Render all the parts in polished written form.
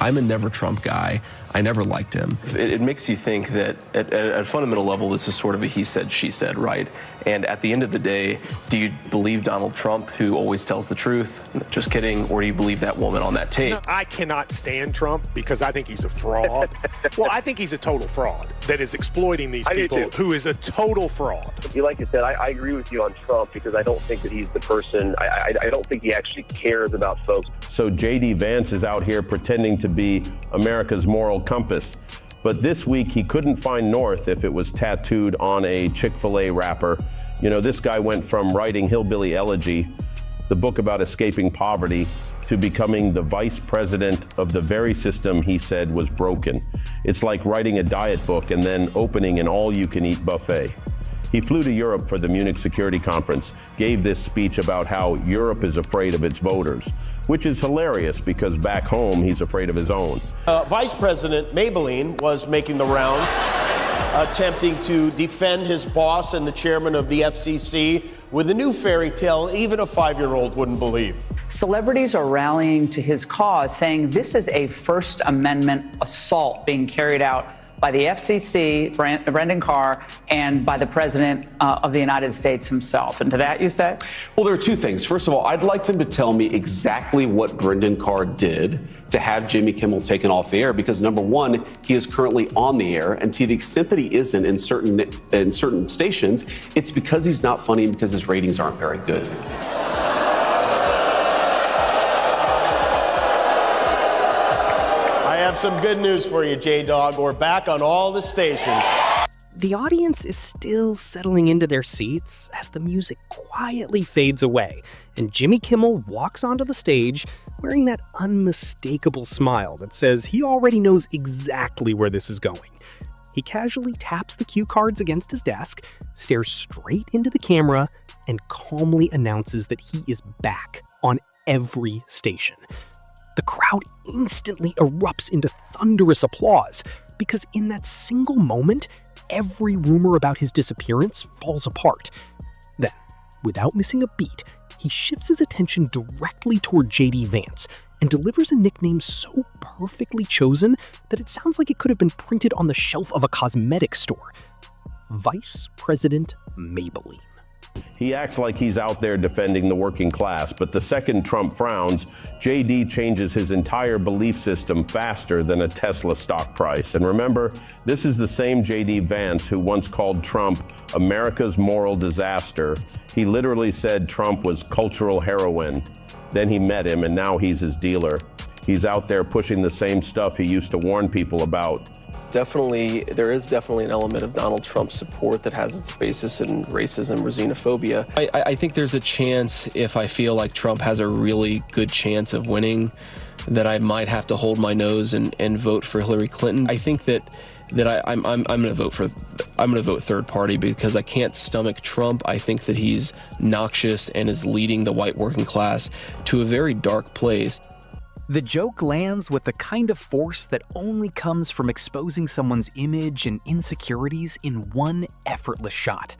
I'm a never Trump guy. I never liked him. It makes you think that at a fundamental level, this is sort of a he said, she said, right? And at the end of the day, do you believe Donald Trump, who always tells the truth? Just kidding. Or do you believe that woman on that tape? I cannot stand Trump because I think he's a fraud. Well, I think he's a total fraud that is exploiting these people, who is a total fraud. Like I said, I agree with you on Trump because I don't think that he's the person. I don't think he actually cares about folks. So J.D. Vance is out here pretending to be America's moral compass. But this week, he couldn't find North if it was tattooed on a Chick-fil-A wrapper. You know, this guy went from writing Hillbilly Elegy, the book about escaping poverty, to becoming the vice president of the very system he said was broken. It's like writing a diet book and then opening an all-you-can-eat buffet. He flew to Europe for the Munich Security Conference, gave this speech about how Europe is afraid of its voters, which is hilarious because back home he's afraid of his own. Vice President Maybelline was making the rounds, attempting to defend his boss and the chairman of the FCC with a new fairy tale even a 5-year-old wouldn't believe. Celebrities are rallying to his cause, saying this is a First Amendment assault being carried out by the FCC, Brendan Carr, and by the President of the United States himself. And to that, you say? Well, there are two things. First of all, I'd like them to tell me exactly what Brendan Carr did to have Jimmy Kimmel taken off the air, because number one, he is currently on the air, and to the extent that he isn't in certain stations, it's because he's not funny and because his ratings aren't very good. I have some good news for you, J-Dog. We're back on all the stations. The audience is still settling into their seats as the music quietly fades away, and Jimmy Kimmel walks onto the stage wearing that unmistakable smile that says he already knows exactly where this is going. He casually taps the cue cards against his desk, stares straight into the camera, and calmly announces that he is back on every station. The crowd instantly erupts into thunderous applause because in that single moment, every rumor about his disappearance falls apart. Then, without missing a beat, he shifts his attention directly toward J.D. Vance and delivers a nickname so perfectly chosen that it sounds like it could have been printed on the shelf of a cosmetics store. Vice President Maybelline. He acts like he's out there defending the working class, but the second Trump frowns, JD changes his entire belief system faster than a Tesla stock price. And remember, this is the same JD Vance who once called Trump America's moral disaster. He literally said Trump was cultural heroin. Then he met him, and now he's his dealer. He's out there pushing the same stuff he used to warn people about. There is definitely an element of Donald Trump support that has its basis in racism or xenophobia. I think there's a chance, if I feel like Trump has a really good chance of winning, that I might have to hold my nose and vote for Hillary Clinton. I think that I'm going to vote third party because I can't stomach Trump. I think that he's noxious and is leading the white working class to a very dark place. The joke lands with the kind of force that only comes from exposing someone's image and insecurities in one effortless shot.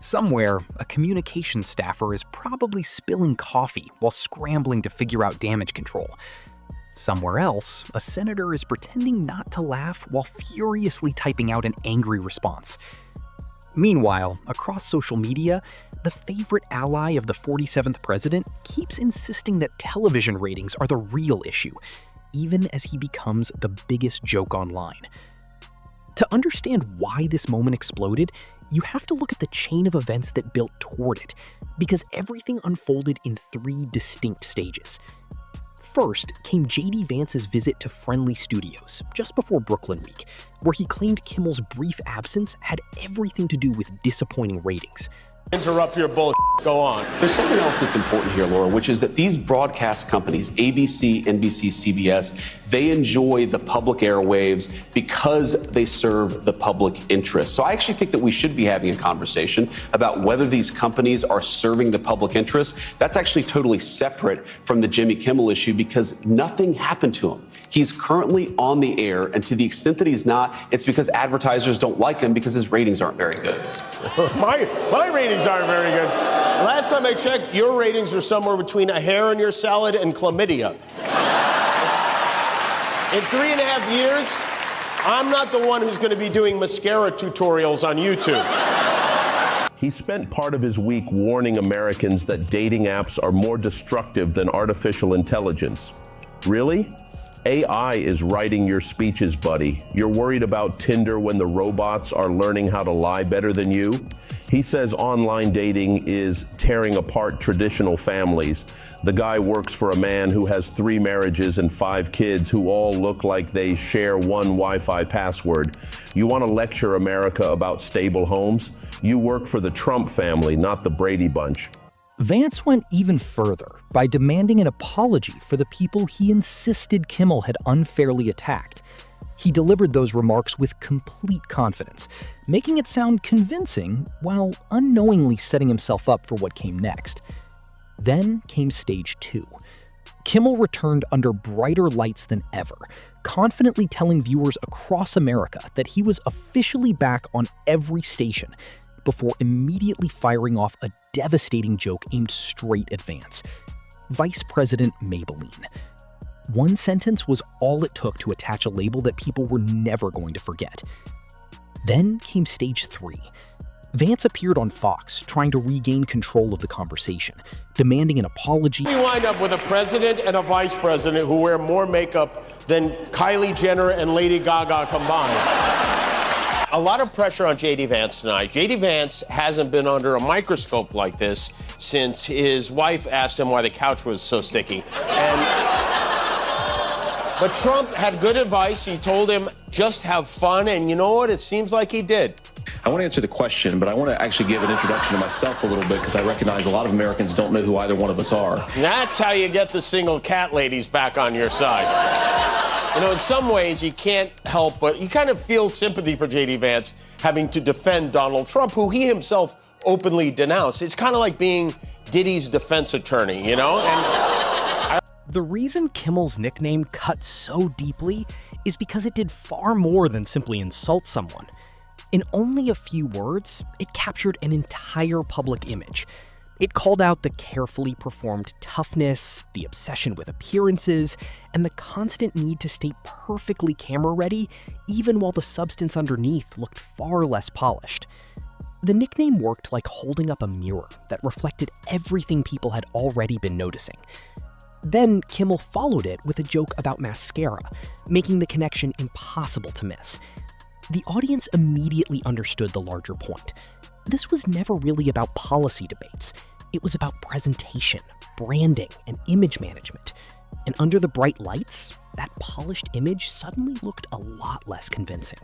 Somewhere, a communications staffer is probably spilling coffee while scrambling to figure out damage control. Somewhere else, a senator is pretending not to laugh while furiously typing out an angry response. Meanwhile, across social media, the favorite ally of the 47th president keeps insisting that television ratings are the real issue, even as he becomes the biggest joke online. To understand why this moment exploded, you have to look at the chain of events that built toward it, because everything unfolded in 3 distinct stages. First came J.D. Vance's visit to Friendly Studios, just before Brooklyn Week, where he claimed Kimmel's brief absence had everything to do with disappointing ratings. Interrupt your bullshit. Go on. There's something else that's important here, Laura, which is that these broadcast companies, ABC, NBC, CBS, they enjoy the public airwaves because they serve the public interest. So I actually think that we should be having a conversation about whether these companies are serving the public interest. That's actually totally separate from the Jimmy Kimmel issue because nothing happened to him. He's currently on the air, and to the extent that he's not, it's because advertisers don't like him because his ratings aren't very good. My ratings aren't very good. Last time I checked, your ratings were somewhere between a hair in your salad and chlamydia. In 3.5 years, I'm not the one who's going to be doing mascara tutorials on YouTube. He spent part of his week warning Americans that dating apps are more destructive than artificial intelligence. Really? AI is writing your speeches, buddy. You're worried about Tinder when the robots are learning how to lie better than you? He says online dating is tearing apart traditional families. The guy works for a man who has 3 marriages and 5 kids who all look like they share one Wi-Fi password. You want to lecture America about stable homes? You work for the Trump family, not the Brady Bunch. Vance went even further by demanding an apology for the people he insisted Kimmel had unfairly attacked. He delivered those remarks with complete confidence, making it sound convincing while unknowingly setting himself up for what came next. Then came stage 2. Kimmel returned under brighter lights than ever, confidently telling viewers across America that he was officially back on every station, before immediately firing off a devastating joke aimed straight at Vance. Vice President Maybelline. One sentence was all it took to attach a label that people were never going to forget. Then came stage 3. Vance appeared on Fox, trying to regain control of the conversation, demanding an apology. We wind up with a president and a vice president who wear more makeup than Kylie Jenner and Lady Gaga combined. A lot of pressure on J.D. Vance tonight. J.D. Vance hasn't been under a microscope like this since his wife asked him why the couch was so sticky. But Trump had good advice. He told him, just have fun. And you know what? It seems like he did. I want to answer the question, but I want to actually give an introduction to myself a little bit because I recognize a lot of Americans don't know who either one of us are. That's how you get the single cat ladies back on your side. You know, in some ways, you can't help but you kind of feel sympathy for J.D. Vance having to defend Donald Trump, who he himself openly denounced. It's kind of like being Diddy's defense attorney, you know? The reason Kimmel's nickname cut so deeply is because it did far more than simply insult someone. In only a few words, it captured an entire public image. It called out the carefully performed toughness, the obsession with appearances, and the constant need to stay perfectly camera-ready, even while the substance underneath looked far less polished. The nickname worked like holding up a mirror that reflected everything people had already been noticing. Then Kimmel followed it with a joke about mascara, making the connection impossible to miss. The audience immediately understood the larger point. This was never really about policy debates. It was about presentation, branding, and image management. And under the bright lights, that polished image suddenly looked a lot less convincing.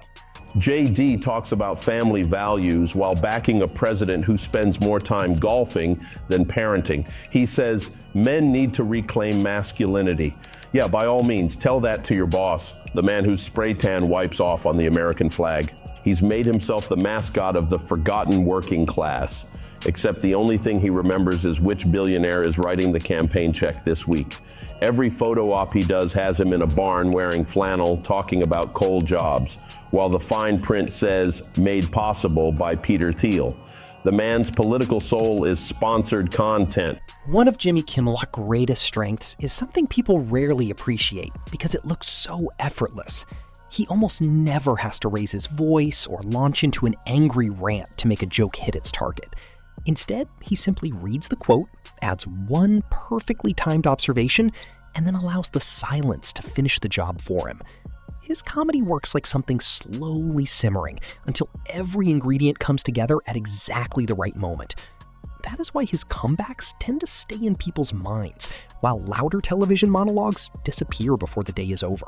JD talks about family values while backing a president who spends more time golfing than parenting. He says men need to reclaim masculinity. Yeah, by all means, tell that to your boss, the man whose spray tan wipes off on the American flag. He's made himself the mascot of the forgotten working class, except the only thing he remembers is which billionaire is writing the campaign check this week. Every photo op he does has him in a barn wearing flannel talking about coal jobs, while the fine print says, made possible by Peter Thiel. The man's political soul is sponsored content. One of Jimmy Kimmel's greatest strengths is something people rarely appreciate because it looks so effortless. He almost never has to raise his voice or launch into an angry rant to make a joke hit its target. Instead, he simply reads the quote, adds one perfectly timed observation, and then allows the silence to finish the job for him. His comedy works like something slowly simmering until every ingredient comes together at exactly the right moment. That is why his comebacks tend to stay in people's minds, while louder television monologues disappear before the day is over.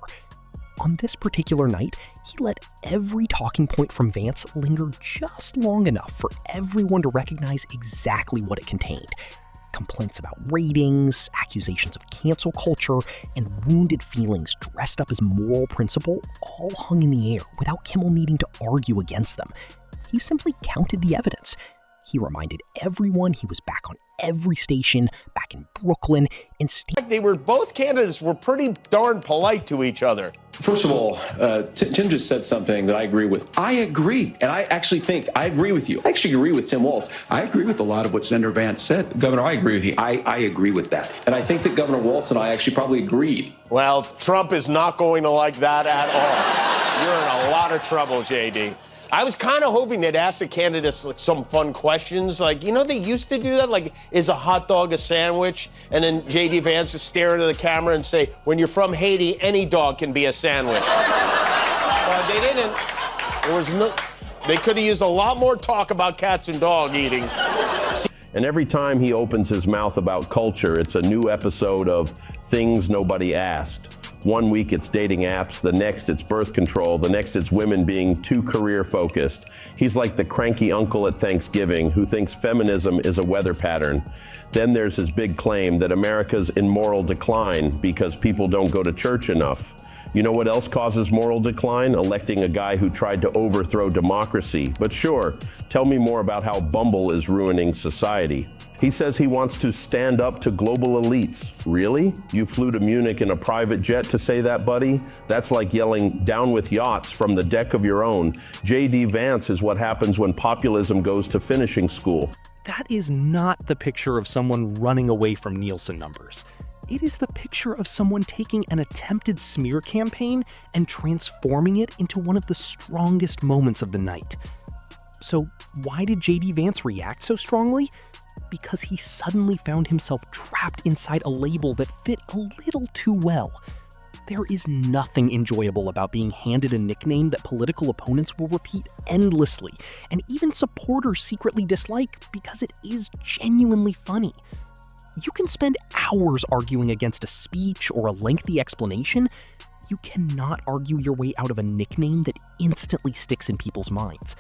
On this particular night, he let every talking point from Vance linger just long enough for everyone to recognize exactly what it contained. Complaints about ratings, accusations of cancel culture, and wounded feelings dressed up as moral principle all hung in the air without Kimmel needing to argue against them. He simply counted the evidence. He reminded everyone he was back on every station, back in Brooklyn, and Both candidates were pretty darn polite to each other. First of all, Tim just said something that I agree with. I agree. And I actually think I agree with you. I actually agree with Tim Walz. I agree with a lot of what Senator Vance said. Governor, I agree with you. I agree with that. And I think that Governor Walz and I actually probably agreed. Well, Trump is not going to like that at all. You're in a lot of trouble, JD. I was kind of hoping they'd ask the candidates some fun questions. Like, they used to do that. Like, is a hot dog a sandwich? And then J.D. Vance would stare into the camera and say, when you're from Haiti, any dog can be a sandwich. But they didn't. They could have used a lot more talk about cats and dog eating. And every time he opens his mouth about culture, it's a new episode of Things Nobody Asked. One week it's dating apps, the next it's birth control, the next it's women being too career focused. He's like the cranky uncle at Thanksgiving who thinks feminism is a weather pattern. Then there's his big claim that America's in moral decline because people don't go to church enough. You know what else causes moral decline? Electing a guy who tried to overthrow democracy. But sure, tell me more about how Bumble is ruining society. He says he wants to stand up to global elites. Really? You flew to Munich in a private jet to say that, buddy? That's like yelling down with yachts from the deck of your own. J.D. Vance is what happens when populism goes to finishing school. That is not the picture of someone running away from Nielsen numbers. It is the picture of someone taking an attempted smear campaign and transforming it into one of the strongest moments of the night. So why did J.D. Vance react so strongly? Because he suddenly found himself trapped inside a label that fit a little too well. There is nothing enjoyable about being handed a nickname that political opponents will repeat endlessly, and even supporters secretly dislike because it is genuinely funny. You can spend hours arguing against a speech or a lengthy explanation. You cannot argue your way out of a nickname that instantly sticks in people's minds.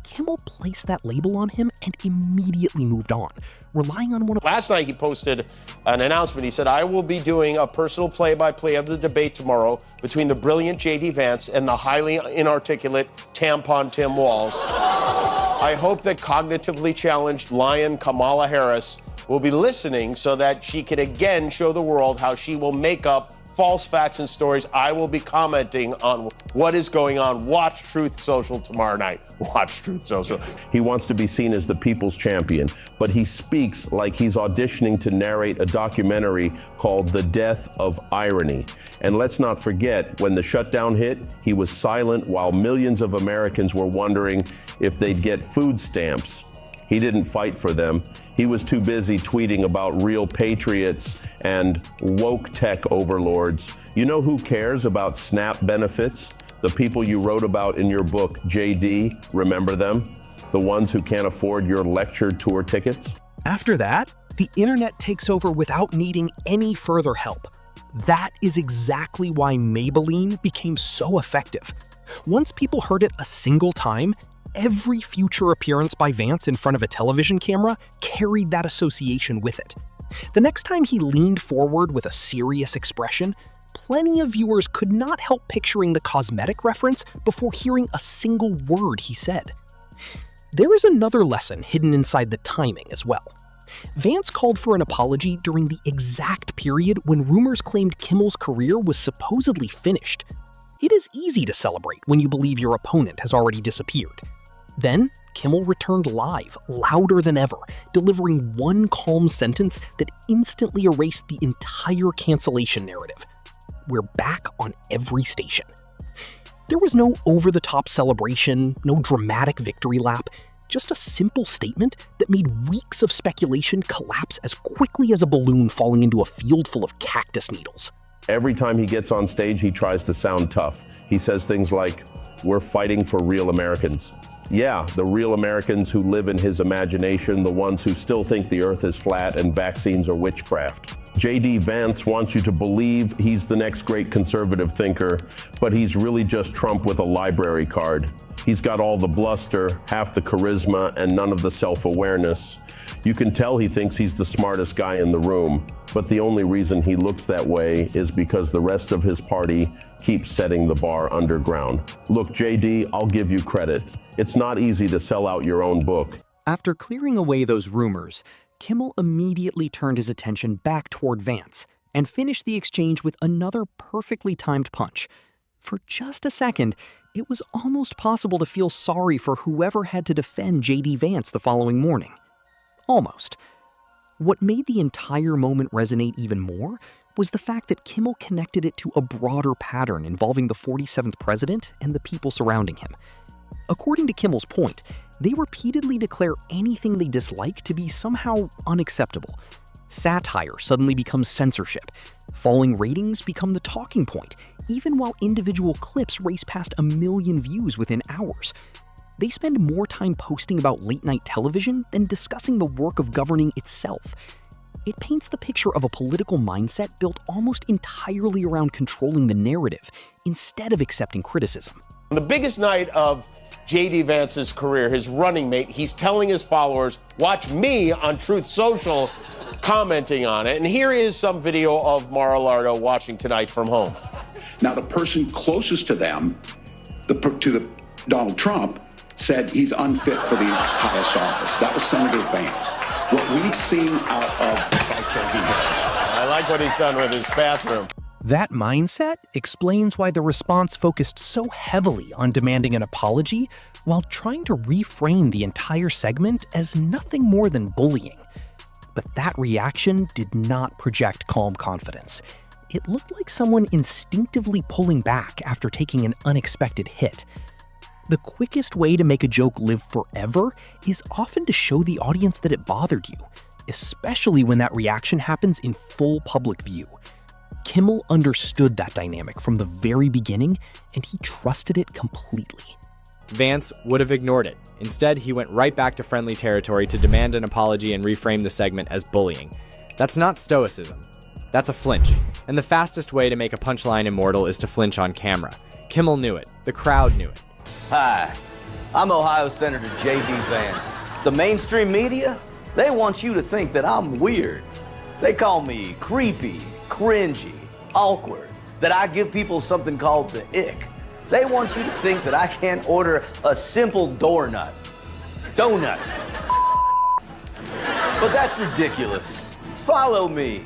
Kimmel placed that label on him and immediately moved on, relying on one of... Last night he posted an announcement. He said, I will be doing a personal play-by-play of the debate tomorrow between the brilliant J.D. Vance and the highly inarticulate tampon Tim Walz. I hope that cognitively challenged lion Kamala Harris will be listening so that she can again show the world how she will make up false facts and stories. I will be commenting on what is going on. Watch Truth Social tomorrow night. Watch Truth Social. He wants to be seen as the people's champion, but he speaks like he's auditioning to narrate a documentary called The Death of Irony. And let's not forget, when the shutdown hit, he was silent while millions of Americans were wondering if they'd get food stamps. He didn't fight for them. He was too busy tweeting about real patriots and woke tech overlords. You know who cares about SNAP benefits? The people you wrote about in your book, JD, remember them? The ones who can't afford your lecture tour tickets? After that, the internet takes over without needing any further help. That is exactly why Maybelline became so effective. Once people heard it a single time, every future appearance by Vance in front of a television camera carried that association with it. The next time he leaned forward with a serious expression, plenty of viewers could not help picturing the cosmetic reference before hearing a single word he said. There is another lesson hidden inside the timing as well. Vance called for an apology during the exact period when rumors claimed Kimmel's career was supposedly finished. It is easy to celebrate when you believe your opponent has already disappeared. Then, Kimmel returned live, louder than ever, delivering one calm sentence that instantly erased the entire cancellation narrative. We're back on every station. There was no over-the-top celebration, no dramatic victory lap, just a simple statement that made weeks of speculation collapse as quickly as a balloon falling into a field full of cactus needles. Every time he gets on stage, he tries to sound tough. He says things like, "We're fighting for real Americans." Yeah, the real Americans who live in his imagination, the ones who still think the earth is flat and vaccines are witchcraft. J.D. Vance wants you to believe he's the next great conservative thinker, but he's really just Trump with a library card. He's got all the bluster, half the charisma, and none of the self-awareness. You can tell he thinks he's the smartest guy in the room, but the only reason he looks that way is because the rest of his party keeps setting the bar underground. Look, JD, I'll give you credit. It's not easy to sell out your own book. After clearing away those rumors, Kimmel immediately turned his attention back toward Vance and finished the exchange with another perfectly timed punch. For just a second, it was almost possible to feel sorry for whoever had to defend J.D. Vance the following morning. Almost. What made the entire moment resonate even more was the fact that Kimmel connected it to a broader pattern involving the 47th president and the people surrounding him. According to Kimmel's point, they repeatedly declare anything they dislike to be somehow unacceptable. Satire suddenly becomes censorship. Falling ratings become the talking point, even while individual clips race past 1 million views within hours. They spend more time posting about late-night television than discussing the work of governing itself. It paints the picture of a political mindset built almost entirely around controlling the narrative, instead of accepting criticism. On the biggest night of J.D. Vance's career, his running mate, he's telling his followers, watch me on Truth Social, commenting on it. And here is some video of Mar-a-Lago watching tonight from home. Now, the person closest to them, Donald Trump, said he's unfit for the highest office. That was Senator Vance. What we've seen out of... I like what he's done with his bathroom. That mindset explains why the response focused so heavily on demanding an apology while trying to reframe the entire segment as nothing more than bullying. But that reaction did not project calm confidence. It looked like someone instinctively pulling back after taking an unexpected hit. The quickest way to make a joke live forever is often to show the audience that it bothered you, especially when that reaction happens in full public view. Kimmel understood that dynamic from the very beginning, and he trusted it completely. Vance would have ignored it. Instead, he went right back to friendly territory to demand an apology and reframe the segment as bullying. That's not stoicism. That's a flinch. And the fastest way to make a punchline immortal is to flinch on camera. Kimmel knew it. The crowd knew it. Hi, I'm Ohio Senator J.D. Vance. The mainstream media, they want you to think that I'm weird. They call me creepy, cringy, awkward, that I give people something called the ick. They want you to think that I can't order a simple donut. But that's ridiculous. Follow me.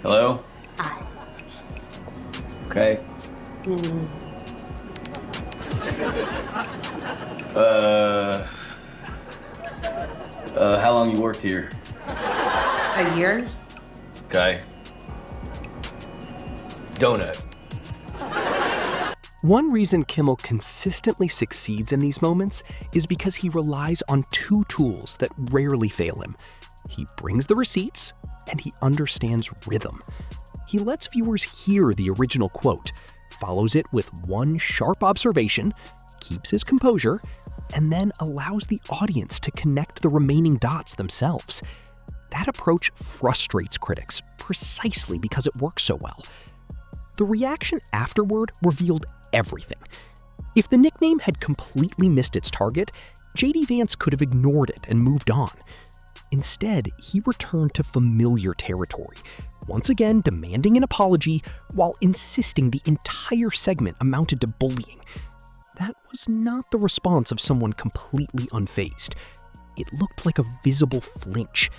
Hello? Hi. Okay. How long you worked here? A year? Okay. Donut. One reason Kimmel consistently succeeds in these moments is because he relies on two tools that rarely fail him. He brings the receipts, and he understands rhythm. He lets viewers hear the original quote, follows it with one sharp observation, keeps his composure, and then allows the audience to connect the remaining dots themselves. That approach frustrates critics precisely because it works so well. The reaction afterward revealed everything. If the nickname had completely missed its target, J.D. Vance could have ignored it and moved on. Instead, he returned to familiar territory, once again demanding an apology while insisting the entire segment amounted to bullying. That was not the response of someone completely unfazed. It looked like a visible flinch.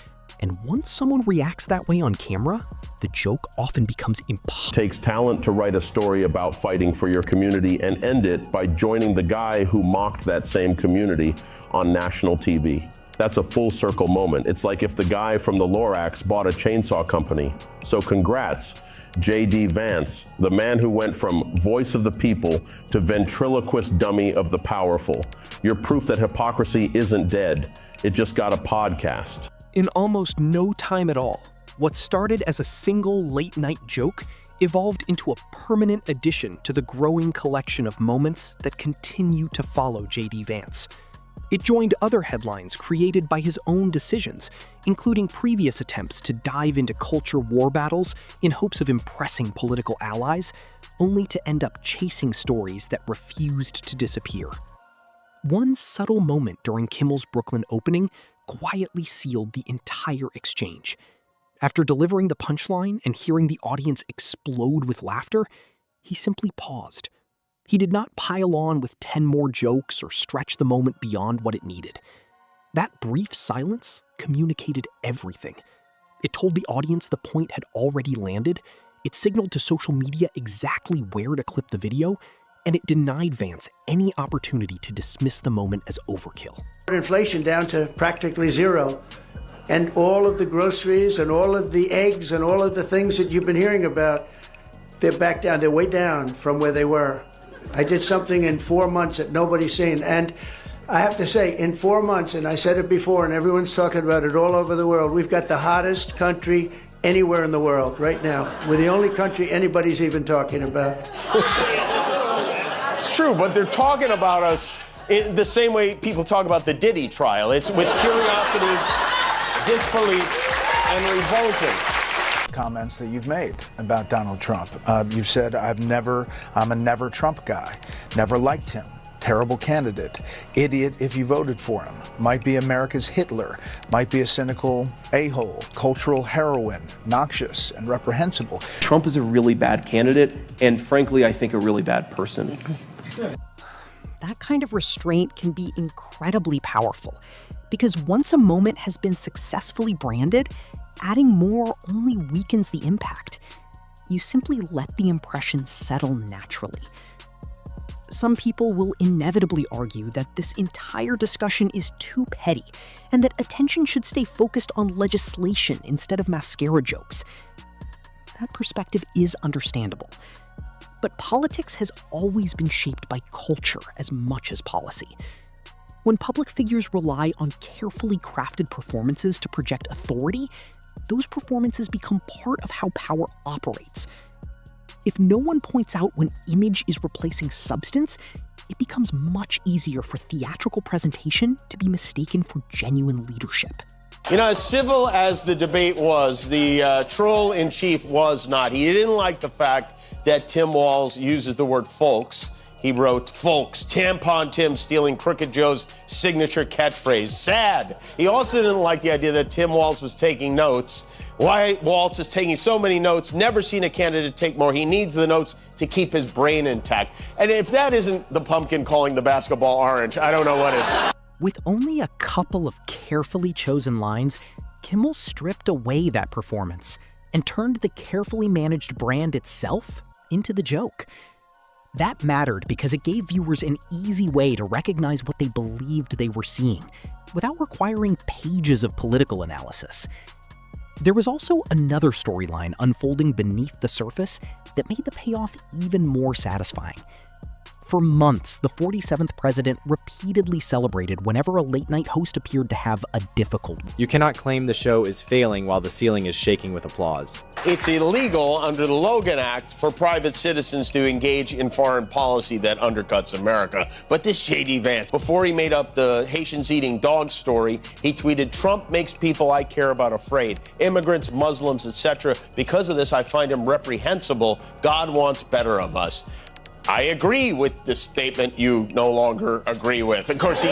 And once someone reacts that way on camera, the joke often becomes impossible. It takes talent to write a story about fighting for your community and end it by joining the guy who mocked that same community on national TV. That's a full circle moment. It's like if the guy from the Lorax bought a chainsaw company. So congrats, J.D. Vance, the man who went from voice of the people to ventriloquist dummy of the powerful. You're proof that hypocrisy isn't dead. It just got a podcast. In almost no time at all, what started as a single late-night joke evolved into a permanent addition to the growing collection of moments that continue to follow J.D. Vance. It joined other headlines created by his own decisions, including previous attempts to dive into culture war battles in hopes of impressing political allies, only to end up chasing stories that refused to disappear. One subtle moment during Kimmel's Brooklyn opening quietly sealed the entire exchange. After delivering the punchline and hearing the audience explode with laughter, he simply paused. He did not pile on with 10 more jokes or stretch the moment beyond what it needed. That brief silence communicated everything. It told the audience the point had already landed, it signaled to social media exactly where to clip the video, and it denied Vance any opportunity to dismiss the moment as overkill. Inflation down to practically zero, and all of the groceries and all of the eggs and all of the things that you've been hearing about, they're back down, they're way down from where they were. I did something in 4 months that nobody's seen, and I have to say, in 4 months, and I said it before, and everyone's talking about it all over the world, we've got the hottest country anywhere in the world right now. We're the only country anybody's even talking about. It's true, but they're talking about us in the same way people talk about the Diddy trial. It's with curiosity, disbelief, and revulsion. Comments that you've made about Donald Trump. You've said, I'm a never Trump guy, never liked him. Terrible candidate, idiot if you voted for him, might be America's Hitler, might be a cynical a-hole, cultural heroine, noxious and reprehensible. Trump is a really bad candidate, and frankly, I think a really bad person. That kind of restraint can be incredibly powerful, because once a moment has been successfully branded, adding more only weakens the impact. You simply let the impression settle naturally. Some people will inevitably argue that this entire discussion is too petty and that attention should stay focused on legislation instead of mascara jokes. That perspective is understandable. But politics has always been shaped by culture as much as policy. When public figures rely on carefully crafted performances to project authority, those performances become part of how power operates. If no one points out when image is replacing substance, it becomes much easier for theatrical presentation to be mistaken for genuine leadership. You know, as civil as the debate was, the troll-in-chief was not. He didn't like the fact that Tim Walz uses the word folks. He wrote, folks, Tampon Tim stealing Crooked Joe's signature catchphrase. Sad. He also didn't like the idea that Tim Walz was taking notes. Why Walz is taking so many notes, never seen a candidate take more. He needs the notes to keep his brain intact. And if that isn't the pumpkin calling the basketball orange, I don't know what is. With only a couple of carefully chosen lines, Kimmel stripped away that performance and turned the carefully managed brand itself into the joke. That mattered because it gave viewers an easy way to recognize what they believed they were seeing, without requiring pages of political analysis. There was also another storyline unfolding beneath the surface that made the payoff even more satisfying. For months, the 47th president repeatedly celebrated whenever a late-night host appeared to have a difficult one. You cannot claim the show is failing while the ceiling is shaking with applause. It's illegal under the Logan Act for private citizens to engage in foreign policy that undercuts America. But this J.D. Vance, before he made up the Haitians eating dogs story, he tweeted, Trump makes people I care about afraid. Immigrants, Muslims, etc. Because of this, I find him reprehensible. God wants better of us. I agree with the statement you no longer agree with. Of course, he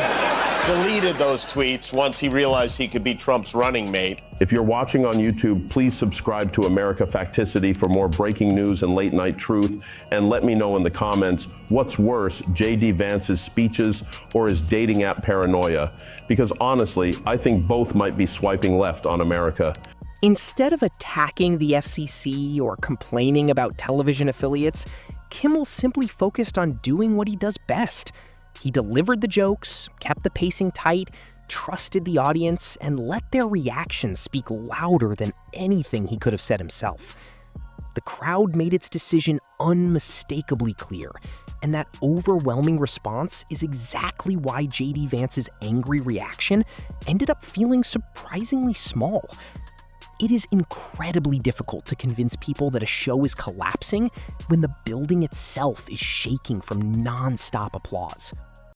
deleted those tweets once he realized he could be Trump's running mate. If you're watching on YouTube, please subscribe to America Facticity for more breaking news and late-night truth, and let me know in the comments what's worse, J.D. Vance's speeches or his dating app paranoia. Because honestly, I think both might be swiping left on America. Instead of attacking the FCC or complaining about television affiliates, Kimmel simply focused on doing what he does best. He delivered the jokes, kept the pacing tight, trusted the audience, and let their reactions speak louder than anything he could have said himself. The crowd made its decision unmistakably clear, and that overwhelming response is exactly why J.D. Vance's angry reaction ended up feeling surprisingly small. It is incredibly difficult to convince people that a show is collapsing when the building itself is shaking from non-stop applause.